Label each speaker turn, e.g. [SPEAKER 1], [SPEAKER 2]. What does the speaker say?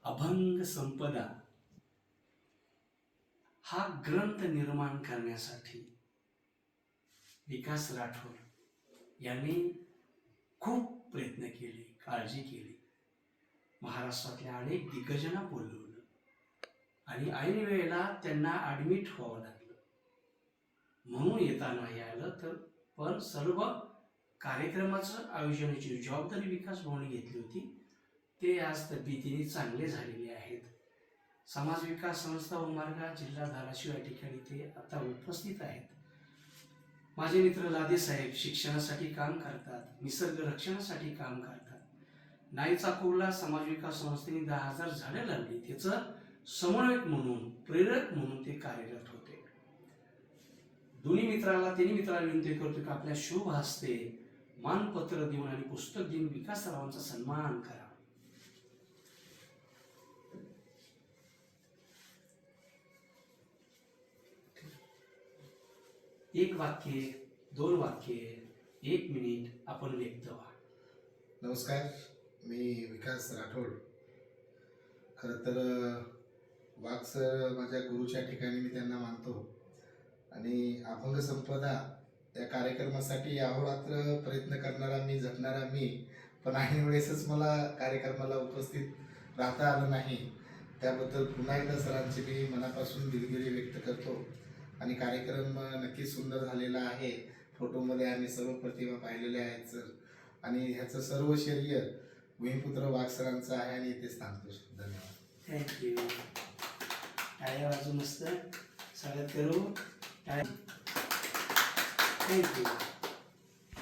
[SPEAKER 1] अभंग संपदा हा ग्रंथ निर्माण करण्यासाठी विकास राठोड यांनी खूप प्रयत्न केले, काळजी केली. महाराष्ट्रातल्या अनेक दिग्गजांना बोलवलं आणि ऐन वेळेला त्यांना ॲडमिट व्हावं लागलं, म्हणून येता नाही आलं. तर पण सर्व कार्यक्रमाचं आयोजनाची जबाबदारी विकास भवनने घेतली होती. ते आज तब्येतीने चांगले झालेले आहेत. समाज विकास संस्था उमरगा, जिल्हा धाराशिव या ठिकाणी ते आता उपस्थित आहेत. माझे मित्र लादे साहेब शिक्षणासाठी काम करतात, निसर्ग रक्षणासाठी काम करतात. नाईचा कुर्ला समाज विकास संस्थेने 10,000 झाडं लावली. त्याचं समन्वयक म्हणून, प्रेरक म्हणून ते कार्यरत होते. तिन्ही मित्राला विनंती करतो की आपल्या शुभ हस्ते मानपत्र देऊन आणि पुस्तक देऊन विकासरावांचा सन्मान करा. एक वाक्य, 2 वाक्य, 1 मिनिट आपण व्यक्त व्हा.
[SPEAKER 2] नमस्कार, मी विकास राठोड. खरं तर वाघ सर माझ्या गुरुच्या ठिकाणी मी त्यांना मानतो आणि अभंग संपदा या कार्यक्रमासाठी अहोरात्र प्रयत्न करणारा मी, झटणारा मी, पण ऐन वेळेसच मला कार्यक्रमाला उपस्थित राहता आलं नाही. त्याबद्दल पुन्हा एकदा सरांची मी मनापासून दिलगिरी व्यक्त करतो. आणि कार्यक्रम नक्कीच सुंदर झालेला आहे. फोटोमध्ये आम्ही सर्व प्रतिभा पाहिलेल्या आहेत सर, आणि ह्याचं सर्व श्रेय भूमिपुत्र वाघ सरांचं आहे आणि इथेच थांबतो. धन्यवाद.
[SPEAKER 1] थँक्यू. टाळ्या वाजून मस्त स्वागत करू. थँक्यू.